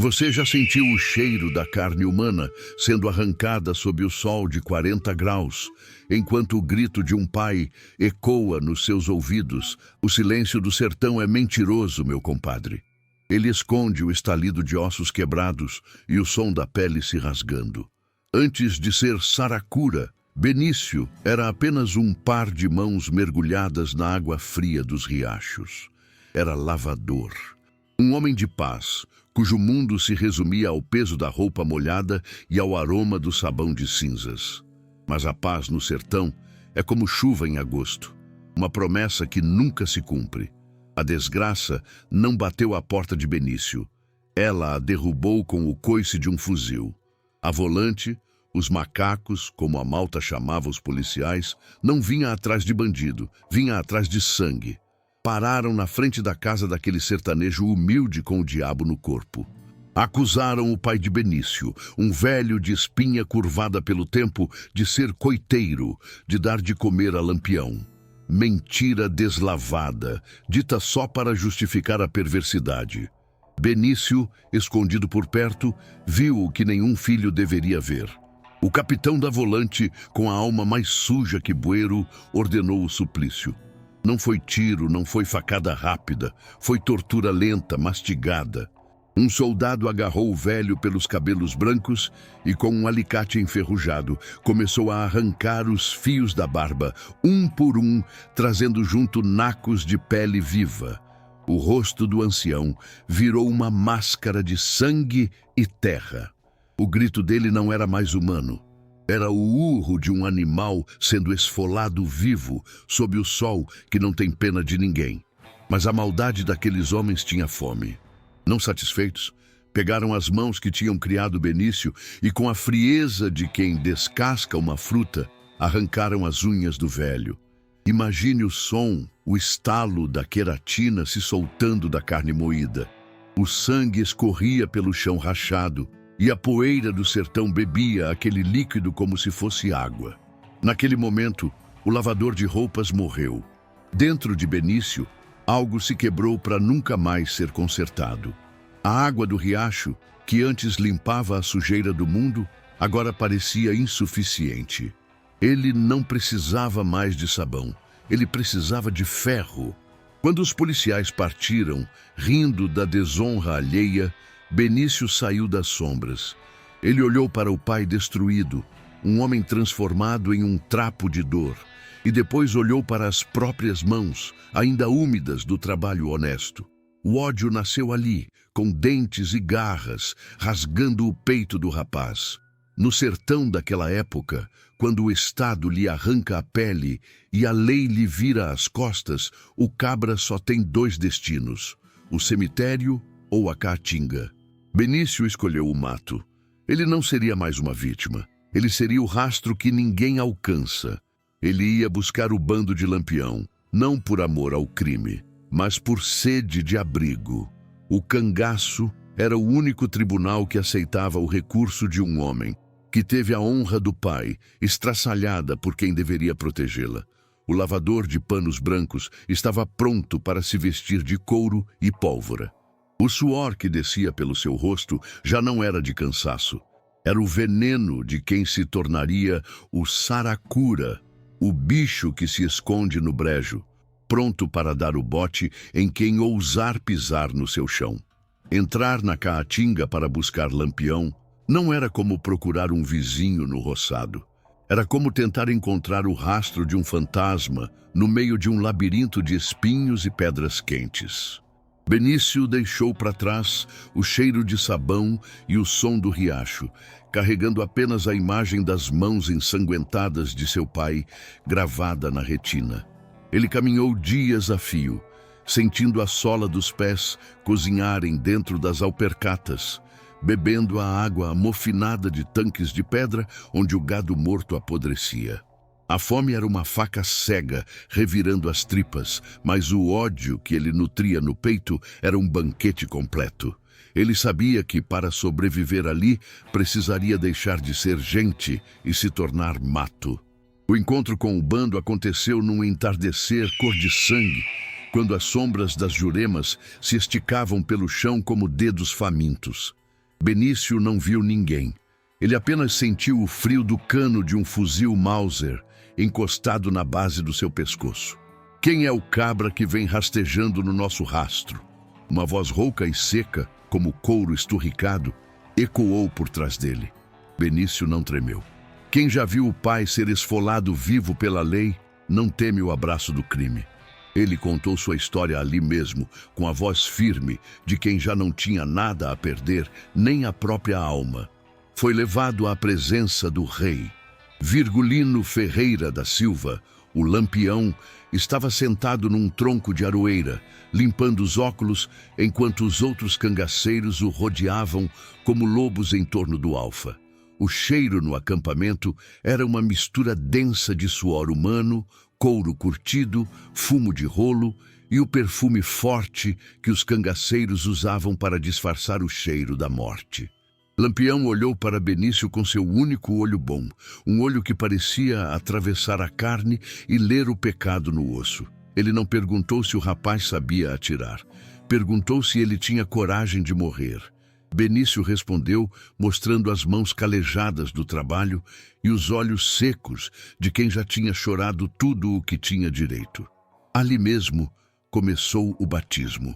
Você já sentiu o cheiro da carne humana sendo arrancada sob o sol de 40 graus, enquanto o grito de um pai ecoa nos seus ouvidos? O silêncio do sertão é mentiroso, meu compadre. Ele esconde o estalido de ossos quebrados e o som da pele se rasgando. Antes de ser Saracura, Benício era apenas um par de mãos mergulhadas na água fria dos riachos. Era lavador. Um homem de paz, cujo mundo se resumia ao peso da roupa molhada e ao aroma do sabão de cinzas. Mas a paz no sertão é como chuva em agosto, uma promessa que nunca se cumpre. A desgraça não bateu à porta de Benício. Ela a derrubou com o coice de um fuzil. A volante, os macacos, como a malta chamava os policiais, não vinha atrás de bandido, vinha atrás de sangue. Pararam na frente da casa daquele sertanejo humilde com o diabo no corpo. Acusaram o pai de Benício, um velho de espinha curvada pelo tempo, de ser coiteiro, de dar de comer a Lampião. Mentira deslavada, dita só para justificar a perversidade. Benício, escondido por perto, viu o que nenhum filho deveria ver. O capitão da volante, com a alma mais suja que bueiro, ordenou o suplício. Não foi tiro, não foi facada rápida, foi tortura lenta, mastigada. Um soldado agarrou o velho pelos cabelos brancos e, com um alicate enferrujado, começou a arrancar os fios da barba, um por um, trazendo junto nacos de pele viva. O rosto do ancião virou uma máscara de sangue e terra. O grito dele não era mais humano. Era o urro de um animal sendo esfolado vivo sob o sol que não tem pena de ninguém. Mas a maldade daqueles homens tinha fome. Não satisfeitos, pegaram as mãos que tinham criado Benício e, com a frieza de quem descasca uma fruta, arrancaram as unhas do velho. Imagine o som, o estalo da queratina se soltando da carne moída. O sangue escorria pelo chão rachado e a poeira do sertão bebia aquele líquido como se fosse água. Naquele momento, o lavador de roupas morreu. Dentro de Benício, algo se quebrou para nunca mais ser consertado. A água do riacho, que antes limpava a sujeira do mundo, agora parecia insuficiente. Ele não precisava mais de sabão, ele precisava de ferro. Quando os policiais partiram, rindo da desonra alheia, Benício saiu das sombras. Ele olhou para o pai destruído, um homem transformado em um trapo de dor, e depois olhou para as próprias mãos, ainda úmidas do trabalho honesto. O ódio nasceu ali, com dentes e garras, rasgando o peito do rapaz. No sertão daquela época, quando o Estado lhe arranca a pele e a lei lhe vira as costas, o cabra só tem dois destinos: o cemitério ou a caatinga. Benício escolheu o mato. Ele não seria mais uma vítima. Ele seria o rastro que ninguém alcança. Ele ia buscar o bando de Lampião, não por amor ao crime, mas por sede de abrigo. O cangaço era o único tribunal que aceitava o recurso de um homem, que teve a honra do pai, estraçalhada por quem deveria protegê-la. O lavador de panos brancos estava pronto para se vestir de couro e pólvora. O suor que descia pelo seu rosto já não era de cansaço. Era o veneno de quem se tornaria o Saracura, o bicho que se esconde no brejo, pronto para dar o bote em quem ousar pisar no seu chão. Entrar na caatinga para buscar Lampião não era como procurar um vizinho no roçado. Era como tentar encontrar o rastro de um fantasma no meio de um labirinto de espinhos e pedras quentes. Benício deixou para trás o cheiro de sabão e o som do riacho, carregando apenas a imagem das mãos ensanguentadas de seu pai, gravada na retina. Ele caminhou dias a fio, sentindo a sola dos pés cozinharem dentro das alpercatas, bebendo a água amofinada de tanques de pedra onde o gado morto apodrecia. A fome era uma faca cega, revirando as tripas, mas o ódio que ele nutria no peito era um banquete completo. Ele sabia que, para sobreviver ali, precisaria deixar de ser gente e se tornar mato. O encontro com o bando aconteceu num entardecer cor de sangue, quando as sombras das juremas se esticavam pelo chão como dedos famintos. Benício não viu ninguém. Ele apenas sentiu o frio do cano de um fuzil Mauser encostado na base do seu pescoço. Quem é o cabra que vem rastejando no nosso rastro? Uma voz rouca e seca, como couro esturricado, ecoou por trás dele. Benício não tremeu. Quem já viu o pai ser esfolado vivo pela lei, não teme o abraço do crime. Ele contou sua história ali mesmo, com a voz firme de quem já não tinha nada a perder, nem a própria alma. Foi levado à presença do rei. Virgulino Ferreira da Silva, o Lampião, estava sentado num tronco de aroeira, limpando os óculos, enquanto os outros cangaceiros o rodeavam como lobos em torno do alfa. O cheiro no acampamento era uma mistura densa de suor humano, couro curtido, fumo de rolo e o perfume forte que os cangaceiros usavam para disfarçar o cheiro da morte. Lampião olhou para Benício com seu único olho bom, um olho que parecia atravessar a carne e ler o pecado no osso. Ele não perguntou se o rapaz sabia atirar. Perguntou se ele tinha coragem de morrer. Benício respondeu, mostrando as mãos calejadas do trabalho e os olhos secos de quem já tinha chorado tudo o que tinha direito. Ali mesmo começou o batismo.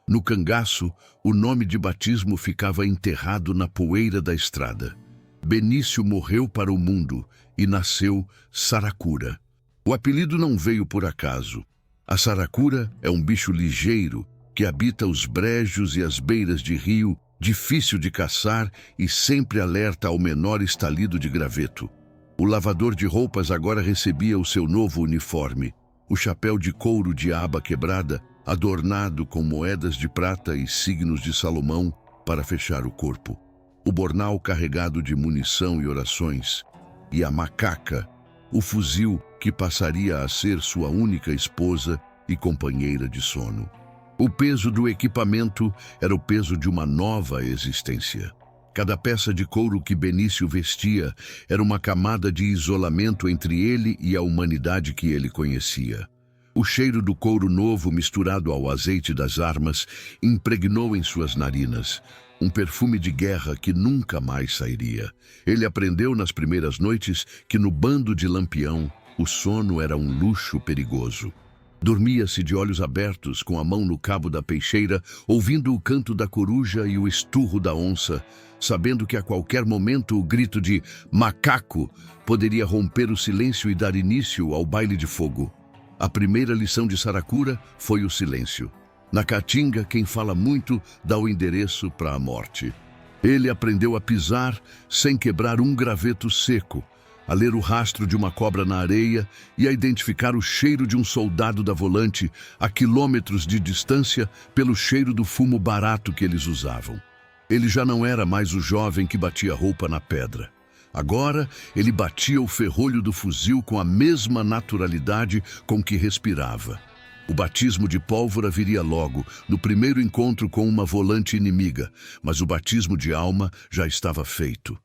No cangaço, o nome de batismo ficava enterrado na poeira da estrada. Benício morreu para o mundo e nasceu Saracura. O apelido não veio por acaso. A saracura é um bicho ligeiro que habita os brejos e as beiras de rio, difícil de caçar e sempre alerta ao menor estalido de graveto. O lavador de roupas agora recebia o seu novo uniforme, o chapéu de couro de aba quebrada, adornado com moedas de prata e signos de Salomão para fechar o corpo, o bornal carregado de munição e orações, e a macaca, o fuzil que passaria a ser sua única esposa e companheira de sono. O peso do equipamento era o peso de uma nova existência. Cada peça de couro que Benício vestia era uma camada de isolamento entre ele e a humanidade que ele conhecia. O cheiro do couro novo misturado ao azeite das armas impregnou em suas narinas, um perfume de guerra que nunca mais sairia. Ele aprendeu nas primeiras noites que no bando de Lampião o sono era um luxo perigoso. Dormia-se de olhos abertos, com a mão no cabo da peixeira, ouvindo o canto da coruja e o esturro da onça, sabendo que a qualquer momento o grito de macaco poderia romper o silêncio e dar início ao baile de fogo. A primeira lição de Saracura foi o silêncio. Na caatinga, quem fala muito dá o endereço para a morte. Ele aprendeu a pisar sem quebrar um graveto seco, a ler o rastro de uma cobra na areia e a identificar o cheiro de um soldado da volante a quilômetros de distância pelo cheiro do fumo barato que eles usavam. Ele já não era mais o jovem que batia roupa na pedra. Agora, ele batia o ferrolho do fuzil com a mesma naturalidade com que respirava. O batismo de pólvora viria logo, no primeiro encontro com uma volante inimiga, mas o batismo de alma já estava feito.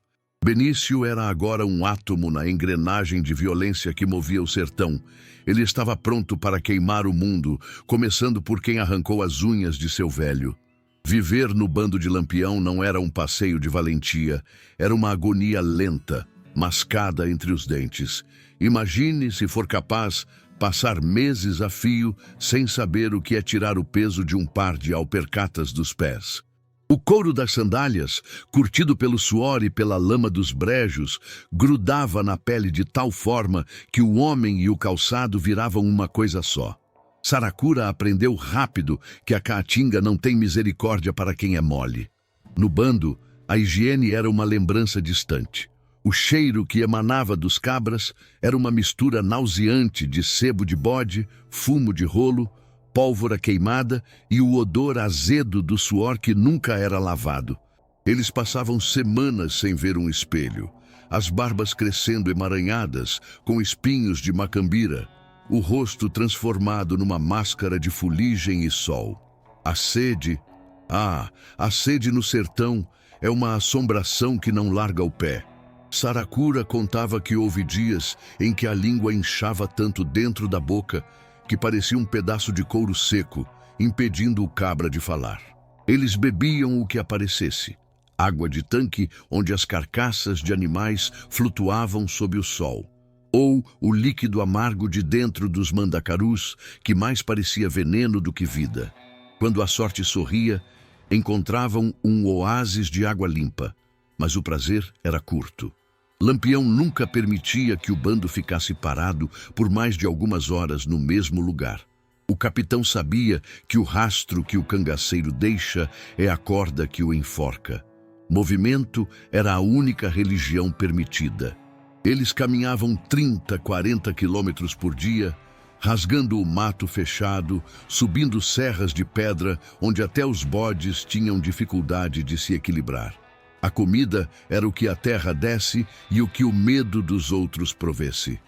Benício era agora um átomo na engrenagem de violência que movia o sertão. Ele estava pronto para queimar o mundo, começando por quem arrancou as unhas de seu velho. Viver no bando de Lampião não era um passeio de valentia, era uma agonia lenta, mascada entre os dentes. Imagine, se for capaz, passar meses a fio sem saber o que é tirar o peso de um par de alpercatas dos pés. O couro das sandálias, curtido pelo suor e pela lama dos brejos, grudava na pele de tal forma que o homem e o calçado viravam uma coisa só. Saracura aprendeu rápido que a caatinga não tem misericórdia para quem é mole. No bando, a higiene era uma lembrança distante. O cheiro que emanava dos cabras era uma mistura nauseante de sebo de bode, fumo de rolo, pólvora queimada e o odor azedo do suor que nunca era lavado. Eles passavam semanas sem ver um espelho, as barbas crescendo emaranhadas, com espinhos de macambira, o rosto transformado numa máscara de fuligem e sol. A sede no sertão é uma assombração que não larga o pé. Saracura contava que houve dias em que a língua inchava tanto dentro da boca que parecia um pedaço de couro seco, impedindo o cabra de falar. Eles bebiam o que aparecesse: água de tanque onde as carcaças de animais flutuavam sob o sol, ou o líquido amargo de dentro dos mandacarus, que mais parecia veneno do que vida. Quando a sorte sorria, encontravam um oásis de água limpa, mas o prazer era curto. Lampião nunca permitia que o bando ficasse parado por mais de algumas horas no mesmo lugar. O capitão sabia que o rastro que o cangaceiro deixa é a corda que o enforca. Movimento era a única religião permitida. Eles caminhavam 30, 40 quilômetros por dia, rasgando o mato fechado, subindo serras de pedra onde até os bodes tinham dificuldade de se equilibrar. A comida era o que a terra desse e o que o medo dos outros provesse.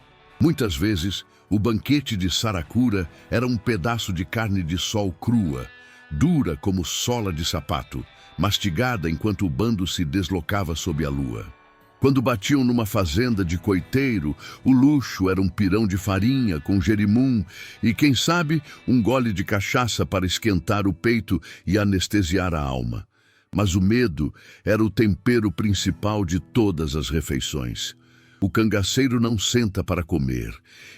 Muitas vezes, o banquete de Saracura era um pedaço de carne de sol crua, dura como sola de sapato, mastigada enquanto o bando se deslocava sob a lua. Quando batiam numa fazenda de coiteiro, o luxo era um pirão de farinha com jerimum e, quem sabe, um gole de cachaça para esquentar o peito e anestesiar a alma. Mas o medo era o tempero principal de todas as refeições. O cangaceiro não senta para comer.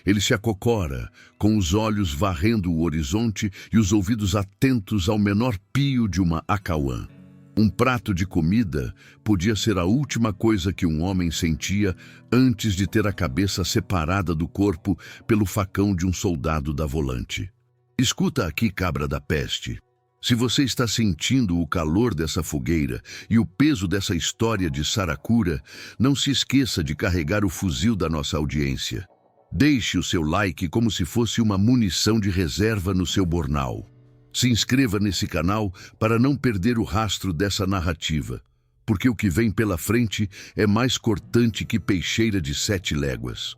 Ele se acocora, com os olhos varrendo o horizonte e os ouvidos atentos ao menor pio de uma acauã. Um prato de comida podia ser a última coisa que um homem sentia antes de ter a cabeça separada do corpo pelo facão de um soldado da volante. Escuta aqui, cabra da peste. Se você está sentindo o calor dessa fogueira e o peso dessa história de Saracura, não se esqueça de carregar o fuzil da nossa audiência. Deixe o seu like como se fosse uma munição de reserva no seu bornal. Se inscreva nesse canal para não perder o rastro dessa narrativa, porque o que vem pela frente é mais cortante que peixeira de 7 léguas.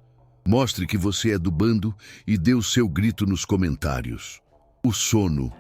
Mostre que você é do bando e dê o seu grito nos comentários. O sono,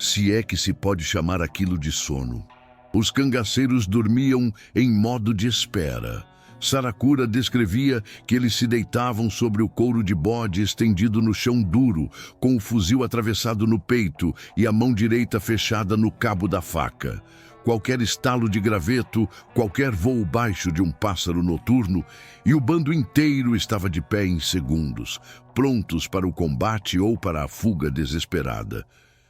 se é que se pode chamar aquilo de sono. Os cangaceiros dormiam em modo de espera. Saracura descrevia que eles se deitavam sobre o couro de bode estendido no chão duro, com o fuzil atravessado no peito e a mão direita fechada no cabo da faca. Qualquer estalo de graveto, qualquer voo baixo de um pássaro noturno, e o bando inteiro estava de pé em segundos, prontos para o combate ou para a fuga desesperada.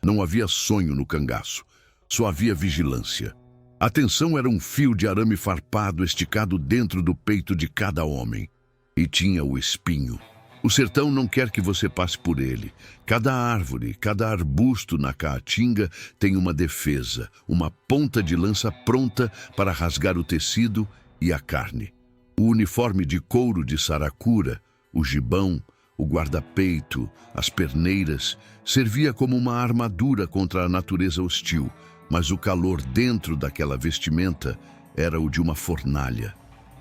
Não havia sonho no cangaço, só havia vigilância. A tensão era um fio de arame farpado esticado dentro do peito de cada homem. E tinha o espinho. O sertão não quer que você passe por ele. Cada árvore, cada arbusto na caatinga tem uma defesa, uma ponta de lança pronta para rasgar o tecido e a carne. O uniforme de couro de Saracura, o gibão, o guarda-peito, as perneiras, servia como uma armadura contra a natureza hostil, mas o calor dentro daquela vestimenta era o de uma fornalha.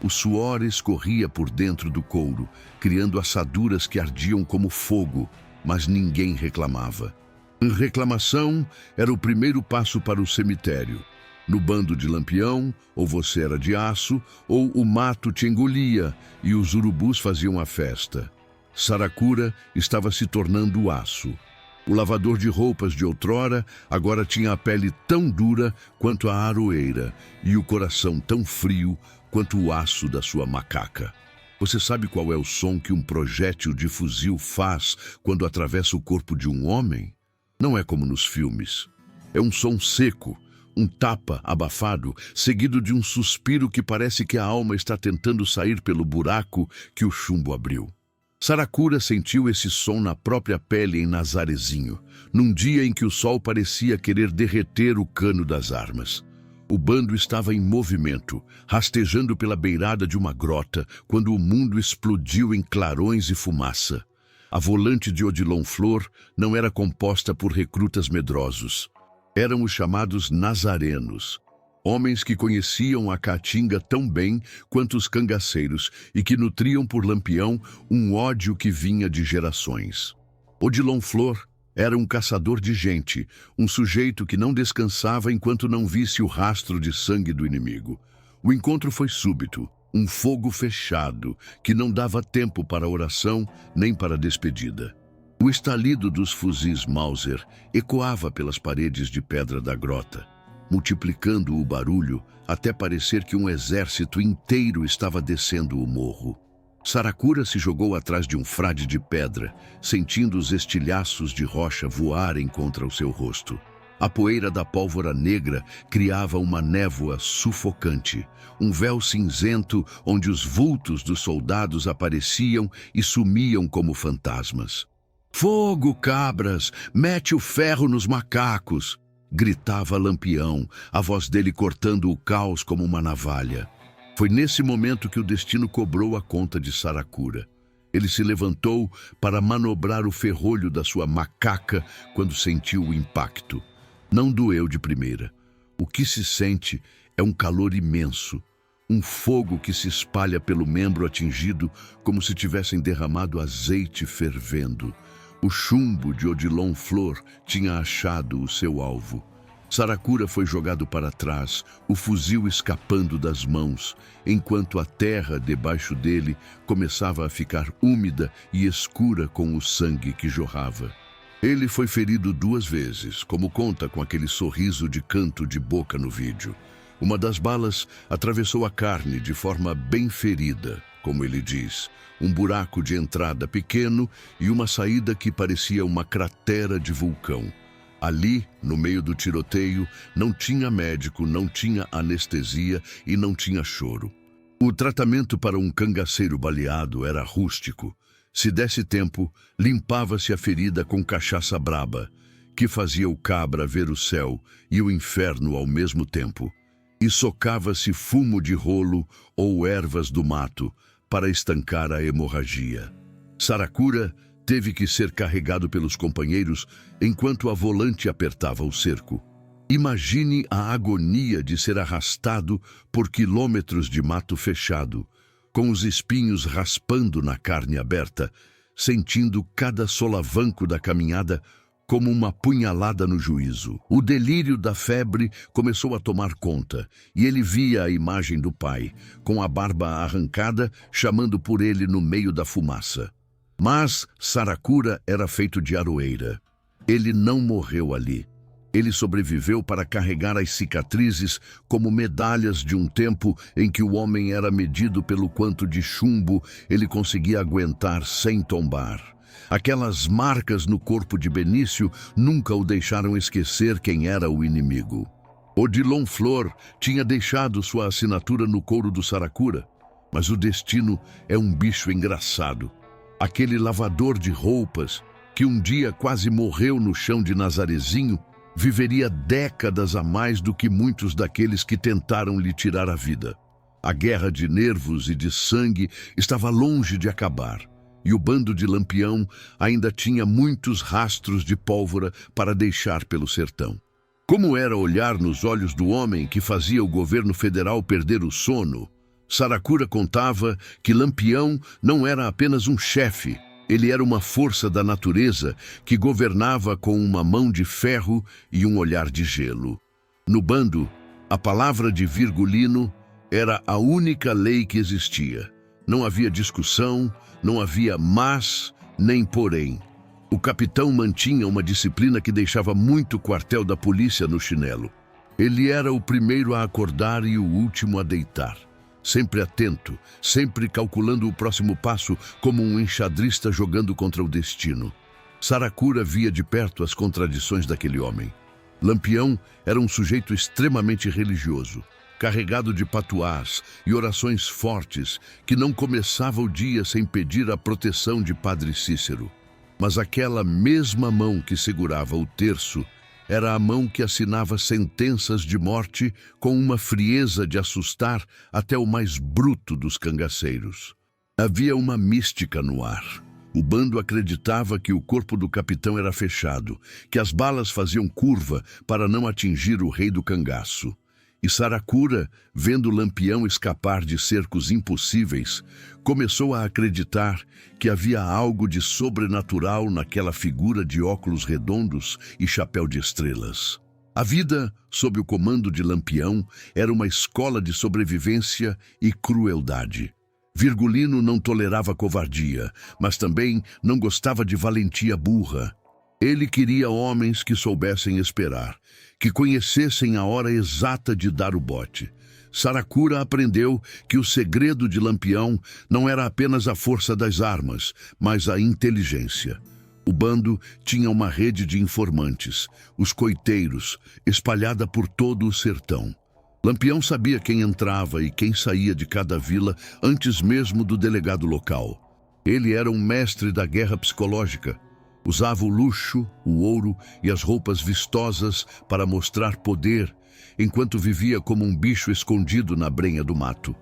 O suor escorria por dentro do couro, criando assaduras que ardiam como fogo, mas ninguém reclamava. A reclamação era o primeiro passo para o cemitério. No bando de Lampião, ou você era de aço, ou o mato te engolia e os urubus faziam a festa. Saracura estava se tornando aço. O lavador de roupas de outrora agora tinha a pele tão dura quanto a aroeira e o coração tão frio quanto o aço da sua macaca. Você sabe qual é o som que um projétil de fuzil faz quando atravessa o corpo de um homem? Não é como nos filmes. É um som seco, um tapa abafado, seguido de um suspiro que parece que a alma está tentando sair pelo buraco que o chumbo abriu. Saracura sentiu esse som na própria pele em Nazarezinho, num dia em que o sol parecia querer derreter o cano das armas. O bando estava em movimento, rastejando pela beirada de uma grota, quando o mundo explodiu em clarões e fumaça. A volante de Odilon Flor não era composta por recrutas medrosos. Eram os chamados nazarenos. Homens que conheciam a caatinga tão bem quanto os cangaceiros e que nutriam por Lampião um ódio que vinha de gerações. Odilon Flor era um caçador de gente, um sujeito que não descansava enquanto não visse o rastro de sangue do inimigo. O encontro foi súbito, um fogo fechado, que não dava tempo para oração nem para despedida. O estalido dos fuzis Mauser ecoava pelas paredes de pedra da grota. multiplicando o barulho até parecer que um exército inteiro estava descendo o morro. Saracura se jogou atrás de um frade de pedra, sentindo os estilhaços de rocha voarem contra o seu rosto. A poeira da pólvora negra criava uma névoa sufocante, um véu cinzento onde os vultos dos soldados apareciam e sumiam como fantasmas. "Fogo, cabras! Mete o ferro nos macacos!" gritava Lampião, a voz dele cortando o caos como uma navalha. Foi nesse momento que o destino cobrou a conta de Saracura. Ele se levantou para manobrar o ferrolho da sua macaca quando sentiu o impacto. Não doeu de primeira. O que se sente é um calor imenso, um fogo que se espalha pelo membro atingido como se tivessem derramado azeite fervendo. O chumbo de Odilon Flor tinha achado o seu alvo. Saracura foi jogado para trás, o fuzil escapando das mãos, enquanto a terra debaixo dele começava a ficar úmida e escura com o sangue que jorrava. Ele foi ferido 2 vezes, como conta com aquele sorriso de canto de boca no vídeo. Uma das balas atravessou a carne de forma bem ferida, como ele diz, um buraco de entrada pequeno e uma saída que parecia uma cratera de vulcão. Ali, no meio do tiroteio, não tinha médico, não tinha anestesia e não tinha choro. O tratamento para um cangaceiro baleado era rústico. Se desse tempo, limpava-se a ferida com cachaça braba, que fazia o cabra ver o céu e o inferno ao mesmo tempo, e socava-se fumo de rolo ou ervas do mato para estancar a hemorragia. Saracura teve que ser carregado pelos companheiros enquanto a volante apertava o cerco. Imagine a agonia de ser arrastado por quilômetros de mato fechado, com os espinhos raspando na carne aberta, sentindo cada solavanco da caminhada como uma punhalada no juízo. O delírio da febre começou a tomar conta, e ele via a imagem do pai, com a barba arrancada, chamando por ele no meio da fumaça. Mas Saracura era feito de aroeira. Ele não morreu ali. Ele sobreviveu para carregar as cicatrizes como medalhas de um tempo em que o homem era medido pelo quanto de chumbo ele conseguia aguentar sem tombar. Aquelas marcas no corpo de Benício nunca o deixaram esquecer quem era o inimigo. Odilon Flor tinha deixado sua assinatura no couro do Saracura, mas o destino é um bicho engraçado. Aquele lavador de roupas, que um dia quase morreu no chão de Nazarezinho, viveria décadas a mais do que muitos daqueles que tentaram lhe tirar a vida. A guerra de nervos e de sangue estava longe de acabar, e o bando de Lampião ainda tinha muitos rastros de pólvora para deixar pelo sertão. Como era olhar nos olhos do homem que fazia o governo federal perder o sono, Saracura contava que Lampião não era apenas um chefe, ele era uma força da natureza que governava com uma mão de ferro e um olhar de gelo. No bando, a palavra de Virgulino era a única lei que existia. Não havia discussão, não havia mas, nem porém. O capitão mantinha uma disciplina que deixava muito quartel da polícia no chinelo. Ele era o primeiro a acordar e o último a deitar. Sempre atento, sempre calculando o próximo passo como um enxadrista jogando contra o destino. Saracura via de perto as contradições daquele homem. Lampião era um sujeito extremamente religioso, carregado de patuás e orações fortes, que não começava o dia sem pedir a proteção de Padre Cícero. Mas aquela mesma mão que segurava o terço era a mão que assinava sentenças de morte com uma frieza de assustar até o mais bruto dos cangaceiros. Havia uma mística no ar. O bando acreditava que o corpo do capitão era fechado, que as balas faziam curva para não atingir o rei do cangaço. E Saracura, vendo Lampião escapar de cercos impossíveis, começou a acreditar que havia algo de sobrenatural naquela figura de óculos redondos e chapéu de estrelas. A vida, sob o comando de Lampião, era uma escola de sobrevivência e crueldade. Virgulino não tolerava covardia, mas também não gostava de valentia burra. Ele queria homens que soubessem esperar, que conhecessem a hora exata de dar o bote. Saracura aprendeu que o segredo de Lampião não era apenas a força das armas, mas a inteligência. O bando tinha uma rede de informantes, os coiteiros, espalhada por todo o sertão. Lampião sabia quem entrava e quem saía de cada vila antes mesmo do delegado local. Ele era um mestre da guerra psicológica. Usava o luxo, o ouro e as roupas vistosas para mostrar poder, enquanto vivia como um bicho escondido na brenha do mato.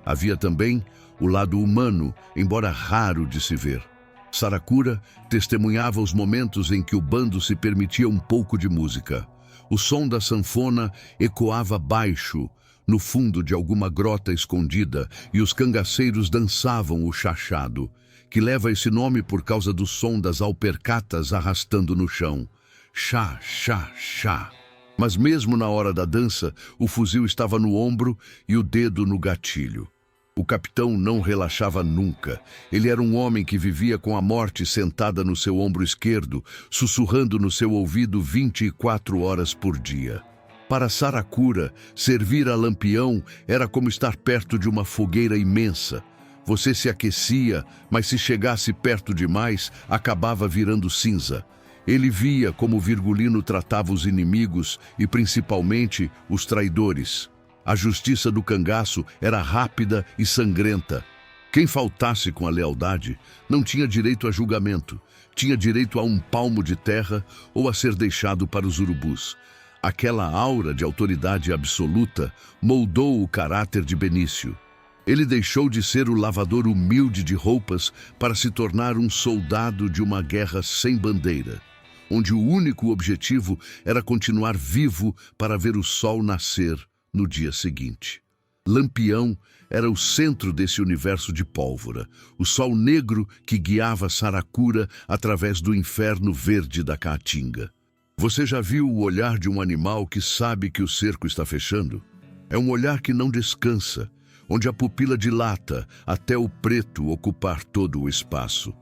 Havia também o lado humano, embora raro de se ver. Saracura testemunhava os momentos em que o bando se permitia um pouco de música. O som da sanfona ecoava baixo, no fundo de alguma grota escondida, e os cangaceiros dançavam o chachado, que leva esse nome por causa do som das alpercatas arrastando no chão. Chá, chá, chá. Mas mesmo na hora da dança, o fuzil estava no ombro e o dedo no gatilho. O capitão não relaxava nunca. Ele era um homem que vivia com a morte sentada no seu ombro esquerdo, sussurrando no seu ouvido 24 horas por dia. Para Saracura, servir a Lampião era como estar perto de uma fogueira imensa. Você se aquecia, mas se chegasse perto demais, acabava virando cinza. Ele via como Virgulino tratava os inimigos e, principalmente, os traidores. A justiça do cangaço era rápida e sangrenta. Quem faltasse com a lealdade não tinha direito a julgamento, tinha direito a um palmo de terra ou a ser deixado para os urubus. Aquela aura de autoridade absoluta moldou o caráter de Benício. Ele deixou de ser o lavador humilde de roupas para se tornar um soldado de uma guerra sem bandeira, onde o único objetivo era continuar vivo para ver o sol nascer no dia seguinte. Lampião era o centro desse universo de pólvora, o sol negro que guiava Saracura através do inferno verde da Caatinga. Você já viu o olhar de um animal que sabe que o cerco está fechando? É um olhar que não descansa, onde a pupila dilata até o preto ocupar todo o espaço.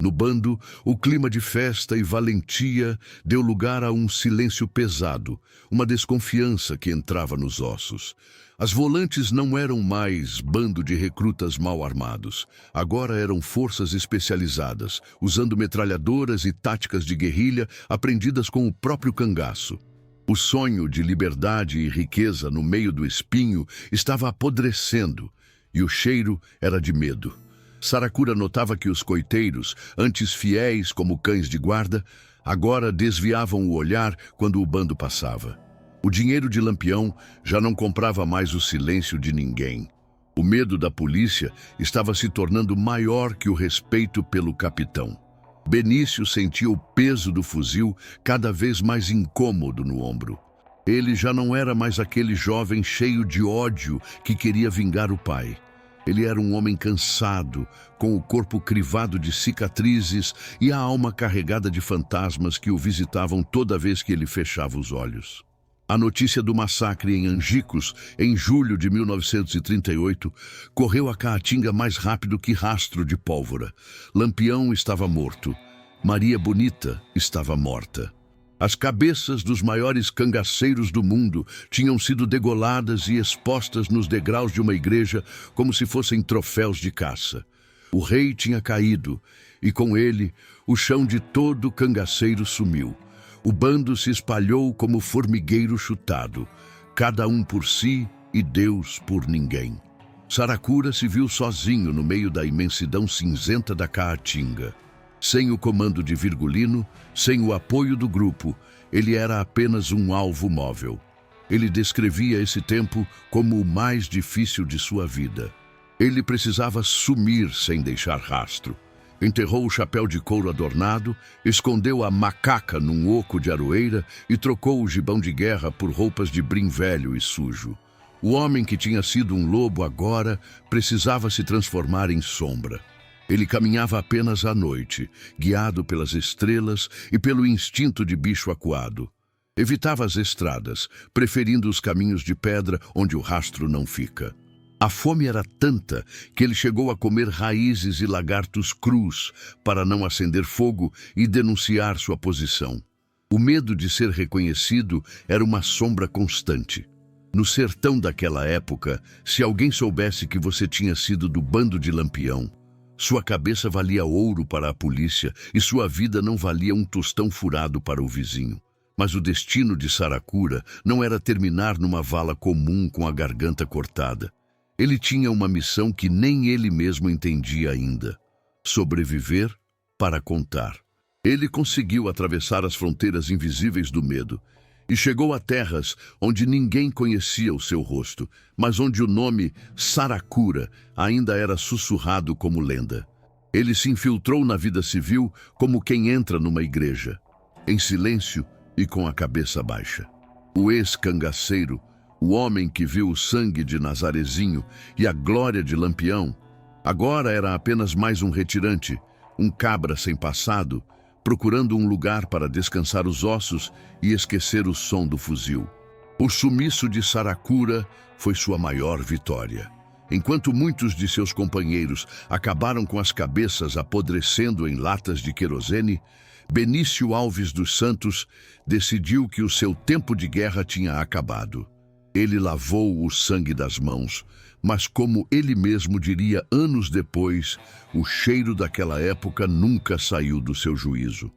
No bando, o clima de festa e valentia deu lugar a um silêncio pesado, uma desconfiança que entrava nos ossos. As volantes não eram mais bando de recrutas mal armados. Agora eram forças especializadas, usando metralhadoras e táticas de guerrilha aprendidas com o próprio cangaço. O sonho de liberdade e riqueza no meio do espinho estava apodrecendo, e o cheiro era de medo. Saracura notava que os coiteiros, antes fiéis como cães de guarda, agora desviavam o olhar quando o bando passava. O dinheiro de Lampião já não comprava mais o silêncio de ninguém. O medo da polícia estava se tornando maior que o respeito pelo capitão. Benício sentia o peso do fuzil cada vez mais incômodo no ombro. Ele já não era mais aquele jovem cheio de ódio que queria vingar o pai. Ele era um homem cansado, com o corpo crivado de cicatrizes e a alma carregada de fantasmas que o visitavam toda vez que ele fechava os olhos. A notícia do massacre em Angicos, em julho de 1938, correu a Caatinga mais rápido que rastro de pólvora. Lampião estava morto. Maria Bonita estava morta. As cabeças dos maiores cangaceiros do mundo tinham sido degoladas e expostas nos degraus de uma igreja como se fossem troféus de caça. O rei tinha caído e, com ele, o chão de todo cangaceiro sumiu. O bando se espalhou como formigueiro chutado, cada um por si e Deus por ninguém. Saracura se viu sozinho no meio da imensidão cinzenta da Caatinga. Sem o comando de Virgulino, sem o apoio do grupo, ele era apenas um alvo móvel. Ele descrevia esse tempo como o mais difícil de sua vida. Ele precisava sumir sem deixar rastro. Enterrou o chapéu de couro adornado, escondeu a macaca num oco de aroeira e trocou o gibão de guerra por roupas de brim velho e sujo. O homem que tinha sido um lobo agora precisava se transformar em sombra. Ele caminhava apenas à noite, guiado pelas estrelas e pelo instinto de bicho acuado. Evitava as estradas, preferindo os caminhos de pedra onde o rastro não fica. A fome era tanta que ele chegou a comer raízes e lagartos crus para não acender fogo e denunciar sua posição. O medo de ser reconhecido era uma sombra constante. No sertão daquela época, se alguém soubesse que você tinha sido do bando de Lampião, sua cabeça valia ouro para a polícia e sua vida não valia um tostão furado para o vizinho. Mas o destino de Saracura não era terminar numa vala comum com a garganta cortada. Ele tinha uma missão que nem ele mesmo entendia ainda: sobreviver para contar. Ele conseguiu atravessar as fronteiras invisíveis do medo e chegou a terras onde ninguém conhecia o seu rosto, mas onde o nome Saracura ainda era sussurrado como lenda. Ele se infiltrou na vida civil como quem entra numa igreja, em silêncio e com a cabeça baixa. O ex-cangaceiro, o homem que viu o sangue de Nazarezinho e a glória de Lampião, agora era apenas mais um retirante, um cabra sem passado, procurando um lugar para descansar os ossos e esquecer o som do fuzil. O sumiço de Saracura foi sua maior vitória. Enquanto muitos de seus companheiros acabaram com as cabeças apodrecendo em latas de querosene, Benício Alves dos Santos decidiu que o seu tempo de guerra tinha acabado. Ele lavou o sangue das mãos, mas como ele mesmo diria anos depois, o cheiro daquela época nunca saiu do seu juízo.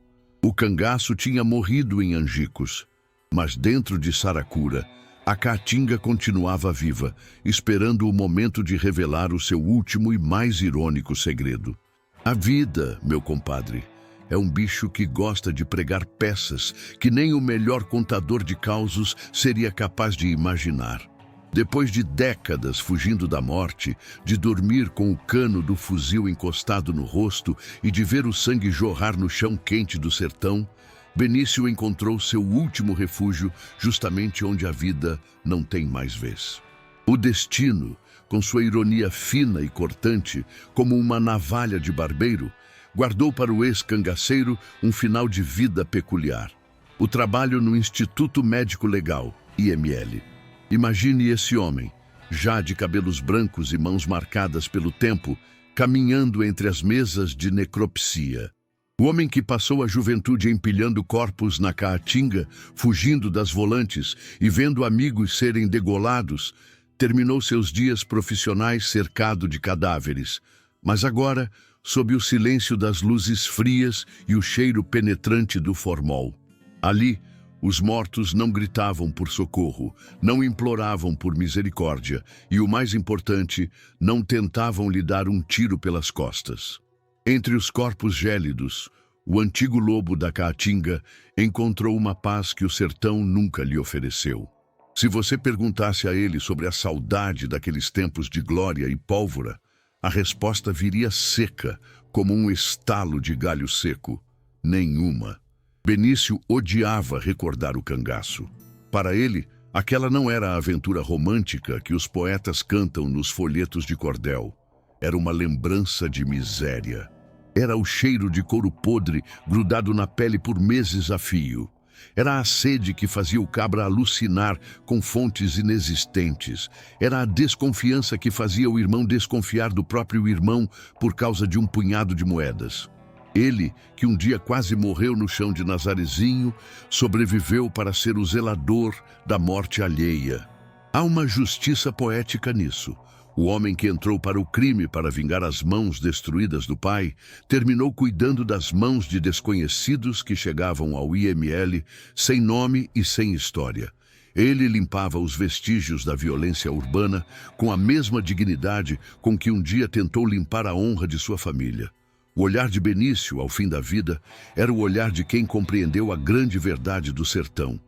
O cangaço tinha morrido em Angicos, mas dentro de Saracura, a caatinga continuava viva, esperando o momento de revelar o seu último e mais irônico segredo. A vida, meu compadre, é um bicho que gosta de pregar peças que nem o melhor contador de causos seria capaz de imaginar. Depois de décadas fugindo da morte, de dormir com o cano do fuzil encostado no rosto e de ver o sangue jorrar no chão quente do sertão, Benício encontrou seu último refúgio justamente onde a vida não tem mais vez. O destino, com sua ironia fina e cortante, como uma navalha de barbeiro, guardou para o ex-cangaceiro um final de vida peculiar. O trabalho no Instituto Médico Legal, IML. Imagine esse homem, já de cabelos brancos e mãos marcadas pelo tempo, caminhando entre as mesas de necropsia. O homem que passou a juventude empilhando corpos na caatinga, fugindo das volantes e vendo amigos serem degolados, terminou seus dias profissionais cercado de cadáveres. Mas agora, sob o silêncio das luzes frias e o cheiro penetrante do formol. Ali, os mortos não gritavam por socorro, não imploravam por misericórdia e, o mais importante, não tentavam lhe dar um tiro pelas costas. Entre os corpos gélidos, o antigo lobo da caatinga encontrou uma paz que o sertão nunca lhe ofereceu. Se você perguntasse a ele sobre a saudade daqueles tempos de glória e pólvora, a resposta viria seca, como um estalo de galho seco. Nenhuma. Benício odiava recordar o cangaço. Para ele, aquela não era a aventura romântica que os poetas cantam nos folhetos de cordel. Era uma lembrança de miséria. Era o cheiro de couro podre grudado na pele por meses a fio. Era a sede que fazia o cabra alucinar com fontes inexistentes. Era a desconfiança que fazia o irmão desconfiar do próprio irmão por causa de um punhado de moedas. Ele, que um dia quase morreu no chão de Nazarezinho, sobreviveu para ser o zelador da morte alheia. Há uma justiça poética nisso. O homem que entrou para o crime para vingar as mãos destruídas do pai, terminou cuidando das mãos de desconhecidos que chegavam ao IML sem nome e sem história. Ele limpava os vestígios da violência urbana com a mesma dignidade com que um dia tentou limpar a honra de sua família. O olhar de Benício, ao fim da vida, era o olhar de quem compreendeu a grande verdade do sertão.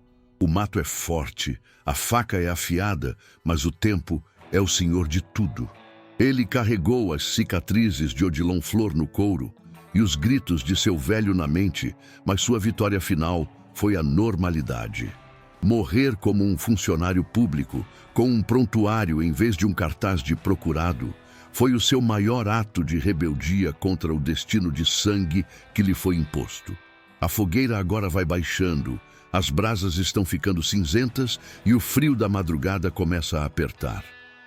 O mato é forte, a faca é afiada, mas o tempo é o senhor de tudo. Ele carregou as cicatrizes de Odilon Flor no couro e os gritos de seu velho na mente, mas sua vitória final foi a normalidade. Morrer como um funcionário público, com um prontuário em vez de um cartaz de procurado, foi o seu maior ato de rebeldia contra o destino de sangue que lhe foi imposto. A fogueira agora vai baixando, as brasas estão ficando cinzentas e o frio da madrugada começa a apertar.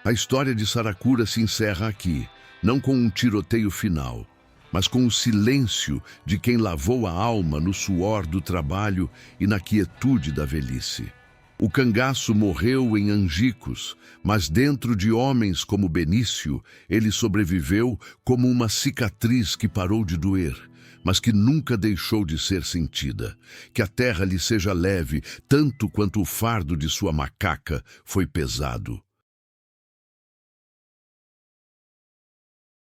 A história de Saracura se encerra aqui, não com um tiroteio final, mas com o silêncio de quem lavou a alma no suor do trabalho e na quietude da velhice. O cangaço morreu em Angicos, mas dentro de homens como Benício, ele sobreviveu como uma cicatriz que parou de doer, mas que nunca deixou de ser sentida. Que a terra lhe seja leve, tanto quanto o fardo de sua macaca foi pesado.